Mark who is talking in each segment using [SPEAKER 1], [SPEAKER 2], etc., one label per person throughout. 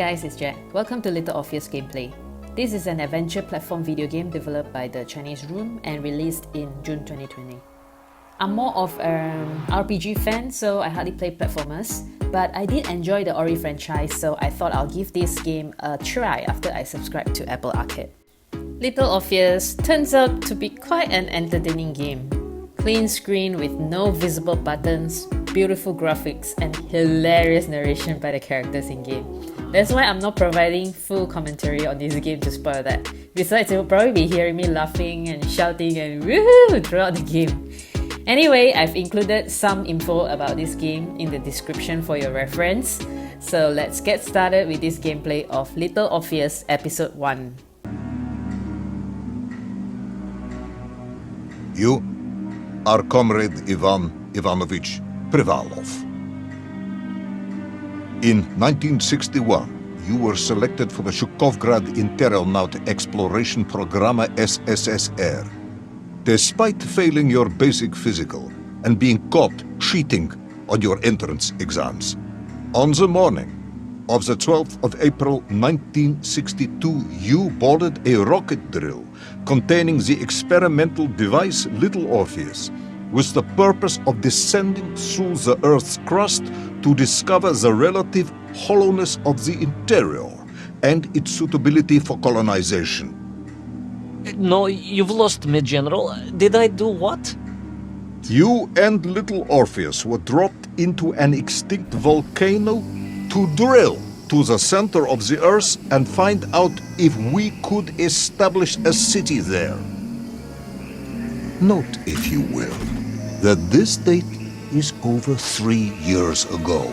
[SPEAKER 1] Hey guys, it's Jack. Welcome to Little Orpheus Gameplay. This is an adventure platform video game developed by the Chinese Room and released in June 2020. I'm more of an RPG fan, so I hardly play platformers, but I did enjoy the Ori franchise, so I thought I'll give this game a try after I subscribed to Apple Arcade. Little Orpheus turns out to be quite an entertaining game. Clean screen with no visible buttons, beautiful graphics, and hilarious narration by the characters in-game. That's why I'm not providing full commentary on this game to spoil that. Besides, you'll probably be hearing me laughing and shouting and woohoo throughout the game. Anyway, I've included some info about this game in the description for your reference. So let's get started with this gameplay of Little Orpheus Episode 1.
[SPEAKER 2] You are Comrade Ivan Ivanovich Privalov. In 1961, you were selected for the Shukovgrad Interonaut Exploration Programma SSSR. Despite failing your basic physical and being caught cheating on your entrance exams, on the morning of the 12th of April 1962, you boarded a rocket drill containing the experimental device Little Orpheus, with the purpose of descending through the Earth's crust to discover the relative hollowness of the interior and its suitability for colonization.
[SPEAKER 3] No, you've lost me, General. Did I do what?
[SPEAKER 2] You and Little Orpheus were dropped into an extinct volcano to drill to the center of the Earth and find out if we could establish a city there. Note, if you will, that this date is over 3 years ago.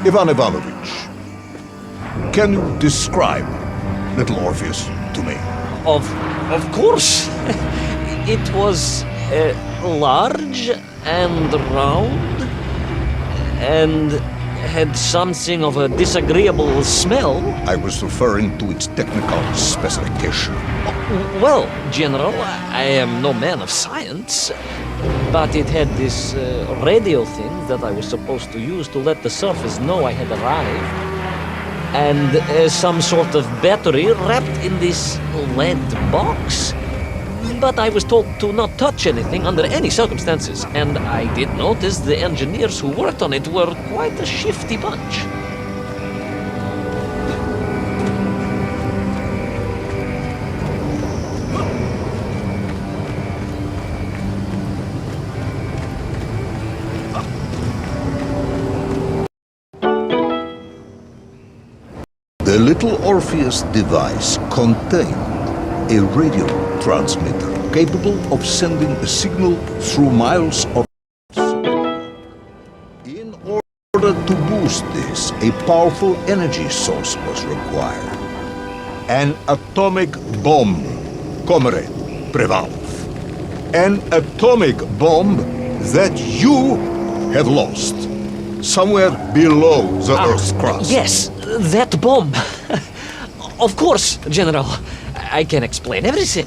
[SPEAKER 2] Ivan Ivanovich, can you describe Little Orpheus to me?
[SPEAKER 3] Of course. It was large and round and had something of a disagreeable smell.
[SPEAKER 2] I was referring to its technical specification.
[SPEAKER 3] Well, General, I am no man of science, but it had this radio thing that I was supposed to use to let the surface know I had arrived, and some sort of battery wrapped in this lead box. But I was told to not touch anything under any circumstances, and I did notice the engineers who worked on it were quite a shifty bunch.
[SPEAKER 2] The Little Orpheus device contained a radio transmitter capable of sending a signal through miles of sound. In order to boost this, a powerful energy source was required. An atomic bomb, Comrade Privalov. An atomic bomb that you have lost somewhere below the Earth's crust.
[SPEAKER 3] Yes, that bomb. Of course, General. I can explain everything.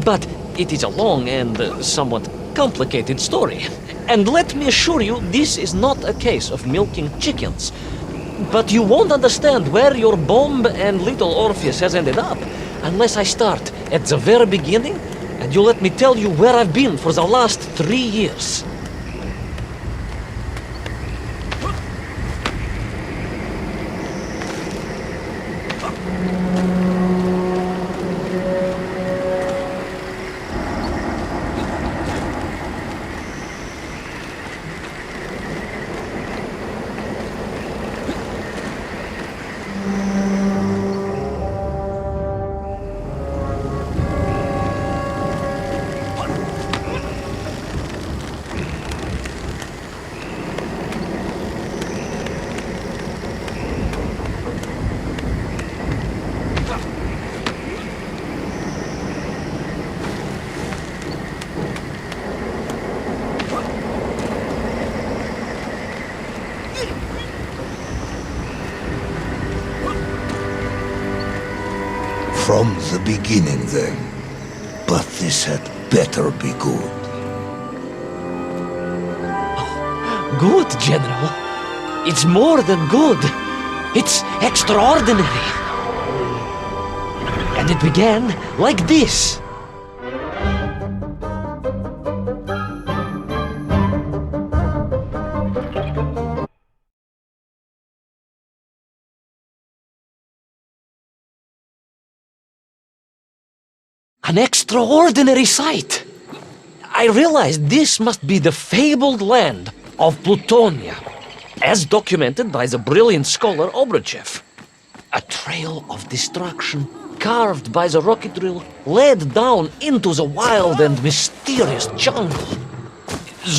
[SPEAKER 3] But it is a long and somewhat complicated story. And let me assure you, this is not a case of milking chickens. But you won't understand where your bomb and Little Orpheus has ended up unless I start at the very beginning and you let me tell you where I've been for the last 3 years.
[SPEAKER 2] From the beginning, then. But this had better be good.
[SPEAKER 3] Good, General. It's more than good. It's extraordinary. And it began like this. An extraordinary sight. I realized this must be the fabled land of Plutonia, as documented by the brilliant scholar Obruchev. A trail of destruction carved by the rocket drill led down into the wild and mysterious jungle.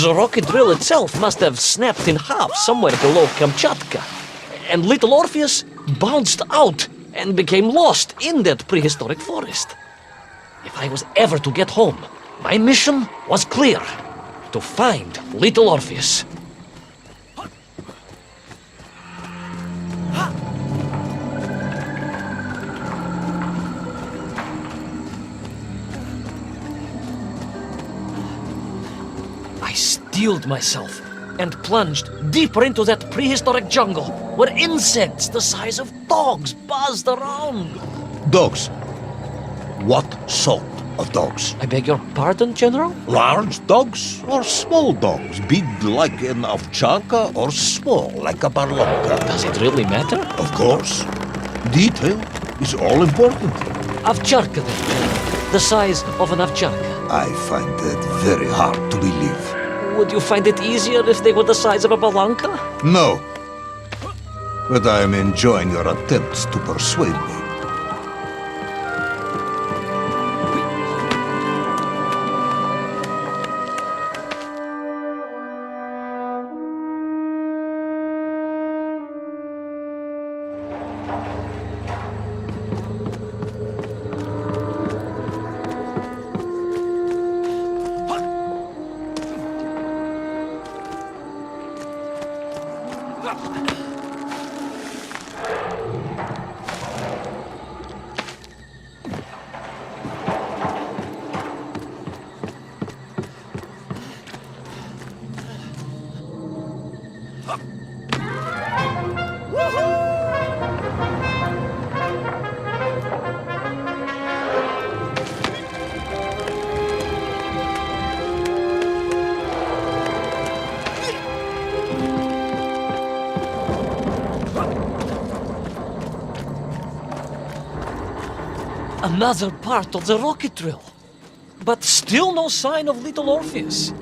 [SPEAKER 3] The rocket drill itself must have snapped in half somewhere below Kamchatka, and little Orpheus bounced out and became lost in that prehistoric forest. If I was ever to get home, my mission was clear: to find little Orpheus. I steeled myself and plunged deeper into that prehistoric jungle where insects the size of dogs buzzed around.
[SPEAKER 2] Dogs. What sort of dogs?
[SPEAKER 3] I beg your pardon, General?
[SPEAKER 2] Large dogs or small dogs? Big like an ovchanka or small like a barlonka?
[SPEAKER 3] Does it really matter?
[SPEAKER 2] Of course. Detail is all important.
[SPEAKER 3] Овчарка, then, General. The size of an овчарка.
[SPEAKER 2] I find that very hard to believe.
[SPEAKER 3] Would you find it easier if they were the size of a balanka?
[SPEAKER 2] No. But I am enjoying your attempts to persuade me.
[SPEAKER 3] Another part of the rocket drill. But still no sign of little Orpheus.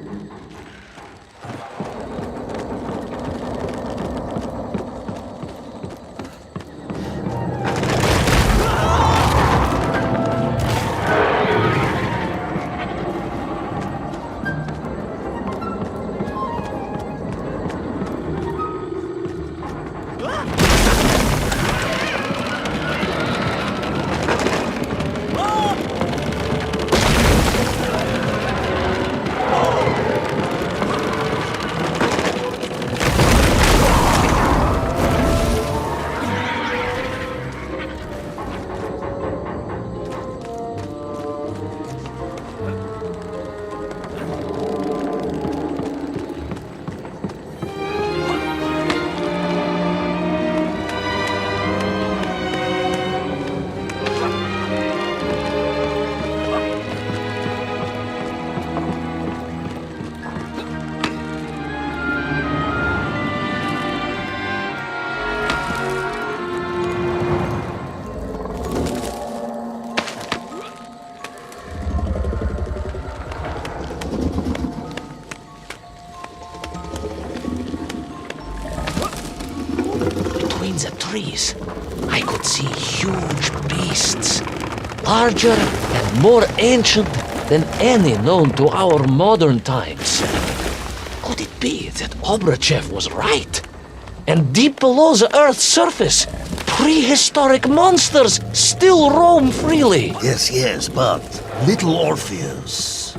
[SPEAKER 3] The trees, I could see huge beasts, larger and more ancient than any known to our modern times. Could it be that Obruchev was right? And deep below the Earth's surface, prehistoric monsters still roam freely?
[SPEAKER 2] Yes, but little Orpheus.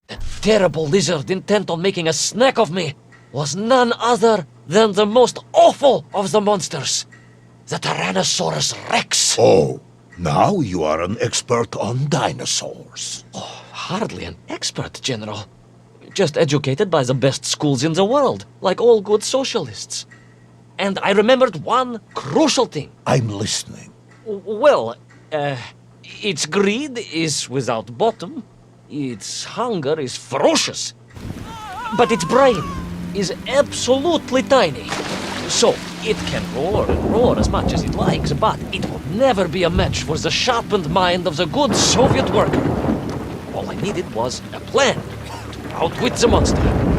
[SPEAKER 3] The terrible lizard intent on making a snack of me was none other than the most awful of the monsters, the Tyrannosaurus Rex.
[SPEAKER 2] Oh, now you are an expert on dinosaurs.
[SPEAKER 3] Hardly an expert, General. Just educated by the best schools in the world, like all good socialists. And I remembered one crucial thing.
[SPEAKER 2] I'm listening.
[SPEAKER 3] Well, its greed is without bottom, its hunger is ferocious, but its brain is absolutely tiny. So, it can roar and roar as much as it likes, but it will never be a match for the sharpened mind of the good Soviet worker. All I needed was a plan to outwit the monster.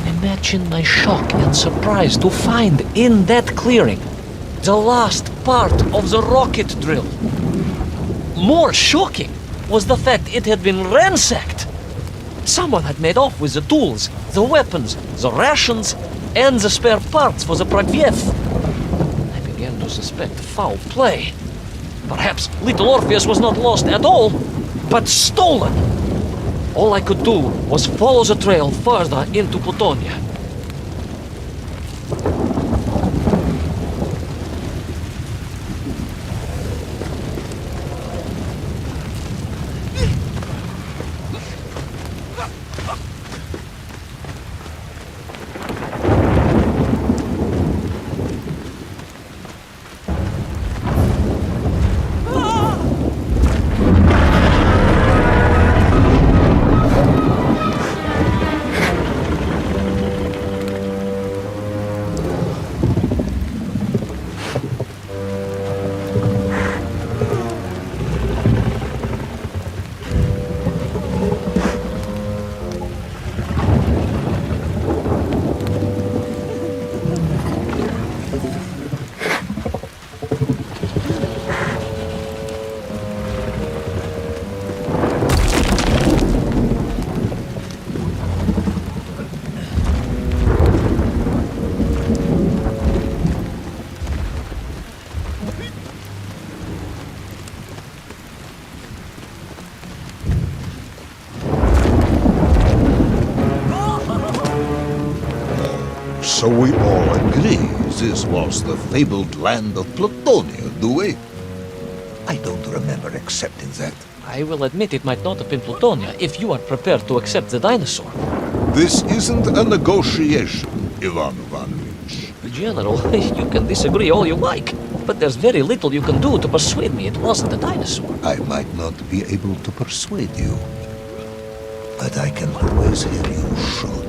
[SPEAKER 3] Imagine my shock and surprise to find in that clearing the last part of the rocket drill. More shocking was the fact it had been ransacked. Someone had made off with the tools, the weapons, the rations, and the spare parts for the Pragviev. I began to suspect foul play. Perhaps little Orpheus was not lost at all, but stolen. All I could do was follow the trail further into Plutonia.
[SPEAKER 2] So we all agree this was the fabled land of Plutonia, do we? I don't remember accepting that.
[SPEAKER 3] I will admit it might not have been Plutonia if you are prepared to accept the dinosaur.
[SPEAKER 2] This isn't a negotiation, Ivan Ivanovich.
[SPEAKER 3] General, you can disagree all you like, but there's very little you can do to persuade me it wasn't a dinosaur.
[SPEAKER 2] I might not be able to persuade you, but I can always hear you shout.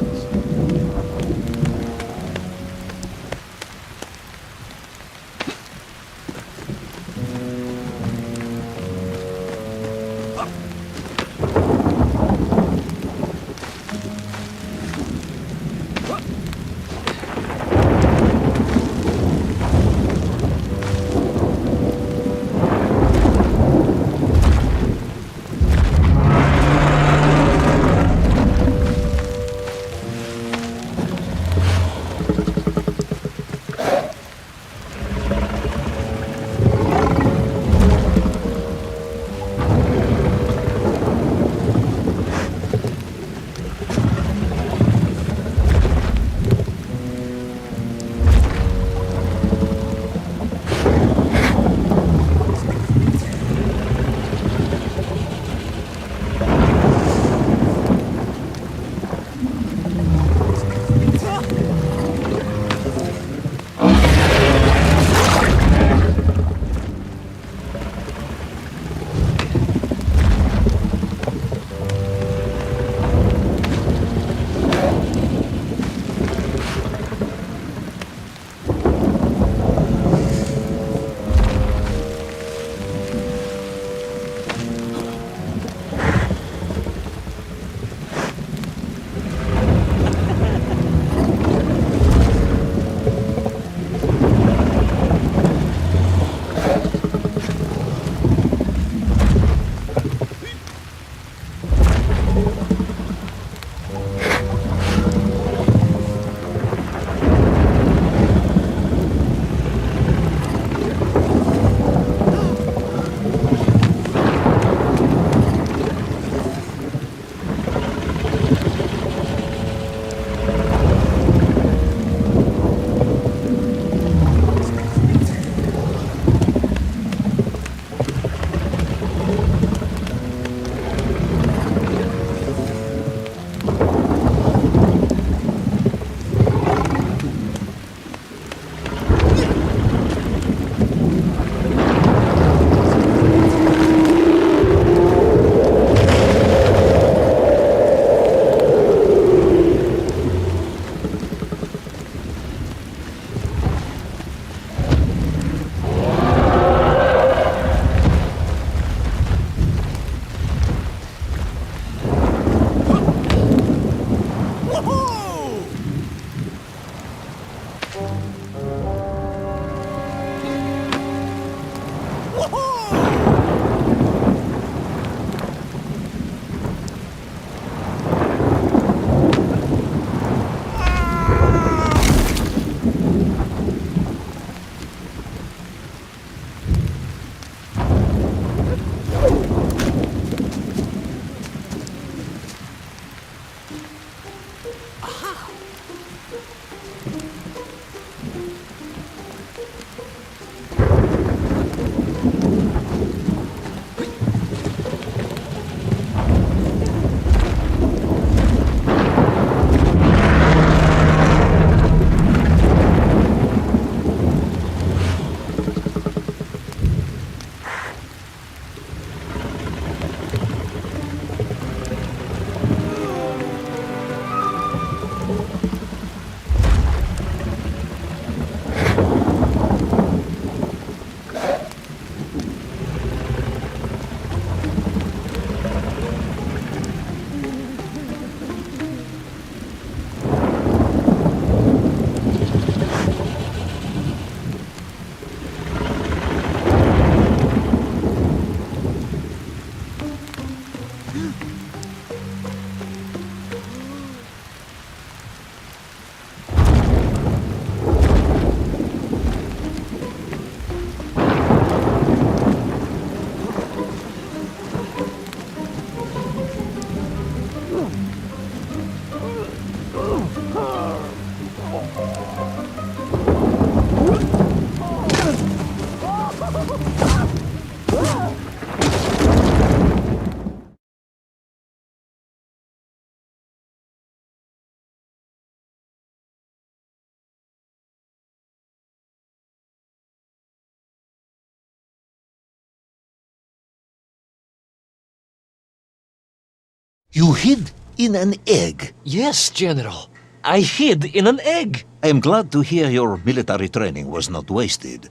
[SPEAKER 2] You hid in an egg.
[SPEAKER 3] Yes, General. I hid in an egg.
[SPEAKER 2] I am glad to hear your military training was not wasted.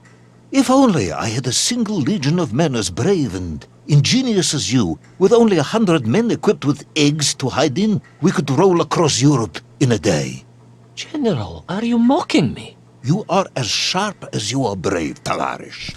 [SPEAKER 2] If only I had a single legion of men as brave and ingenious as you, with only 100 men equipped with eggs to hide in, we could roll across Europe in a day.
[SPEAKER 3] General, are you mocking me?
[SPEAKER 2] You are as sharp as you are brave, Tavarish.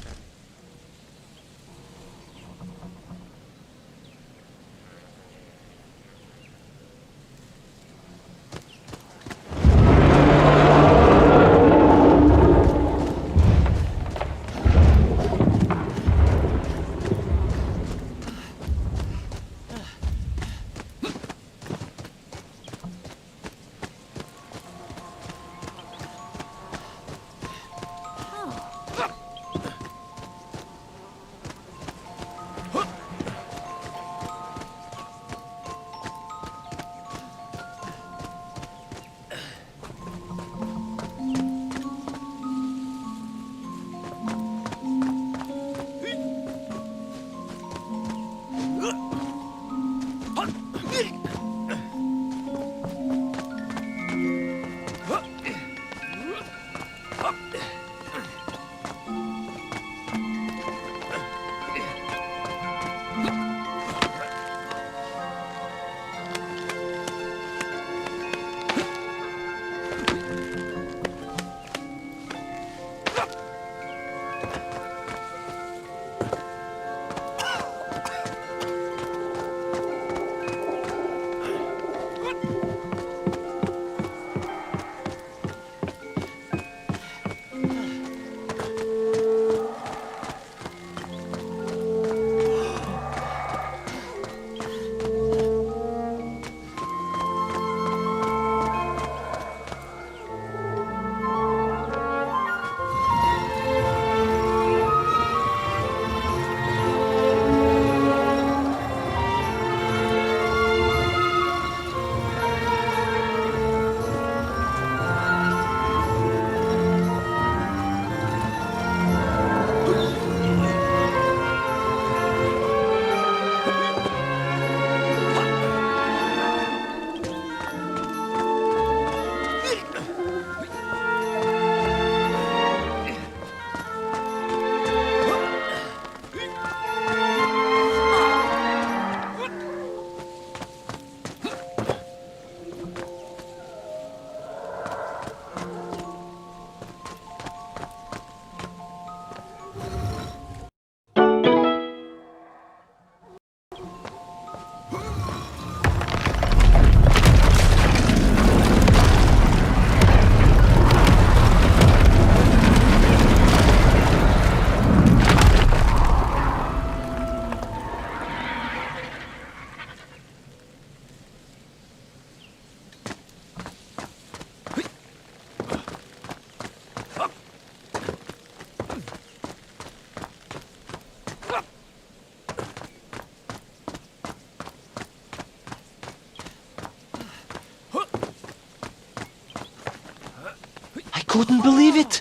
[SPEAKER 3] couldn't believe it.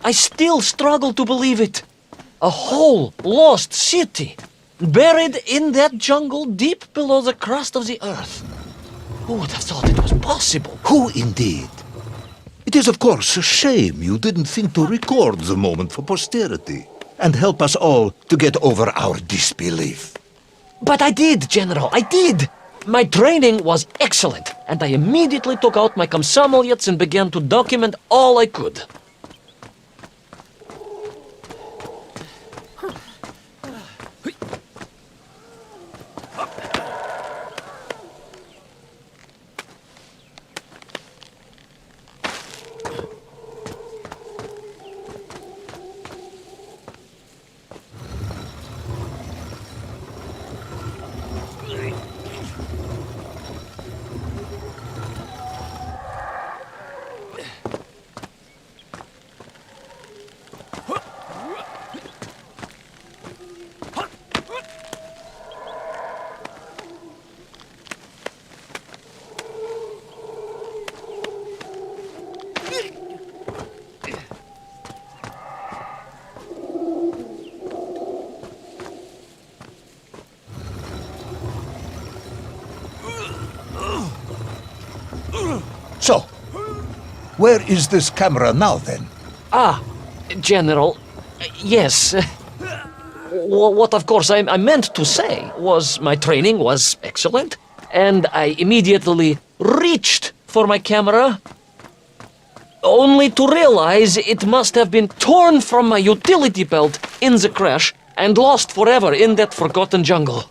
[SPEAKER 3] I still struggle to believe it. A whole lost city, buried in that jungle deep below the crust of the earth. Who would have thought it was possible?
[SPEAKER 2] Who indeed? It is of course a shame you didn't think to record the moment for posterity and help us all to get over our disbelief.
[SPEAKER 3] But I did, General, I did! My training was excellent, and I immediately took out my komsomolets and began to document all I could.
[SPEAKER 2] So, where is this camera now then?
[SPEAKER 3] Ah, General, yes. What of course I meant to say was my training was excellent, and I immediately reached for my camera, only to realize it must have been torn from my utility belt in the crash and lost forever in that forgotten jungle.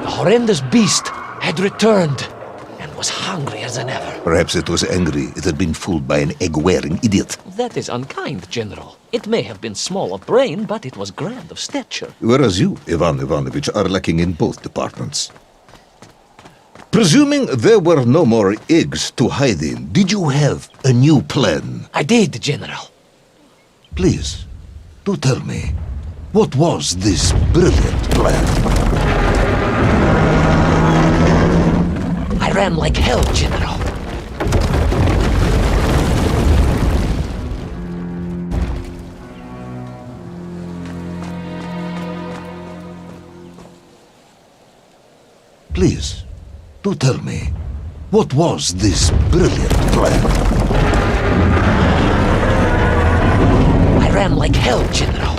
[SPEAKER 3] The horrendous beast had returned and was hungrier than ever.
[SPEAKER 2] Perhaps it was angry it had been fooled by an egg-wearing idiot.
[SPEAKER 3] That is unkind, General. It may have been small of brain, but it was grand of stature.
[SPEAKER 2] Whereas you, Ivan Ivanovich, are lacking in both departments. Presuming there were no more eggs to hide in, did you have a new plan?
[SPEAKER 3] I did, General.
[SPEAKER 2] Please, do tell me, what was this brilliant plan?
[SPEAKER 3] I ran like hell, General.
[SPEAKER 2] Please, do tell me, what was this brilliant plan?
[SPEAKER 3] I ran like hell, General.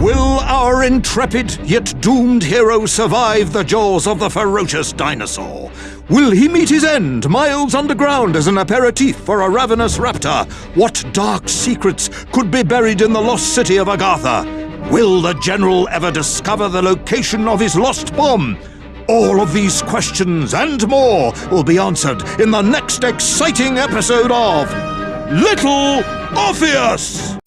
[SPEAKER 2] Will our intrepid yet doomed hero survive the jaws of the ferocious dinosaur? Will he meet his end miles underground as an aperitif for a ravenous raptor? What dark secrets could be buried in the lost city of Agatha? Will the general ever discover the location of his lost bomb? All of these questions and more will be answered in the next exciting episode of Little Orpheus!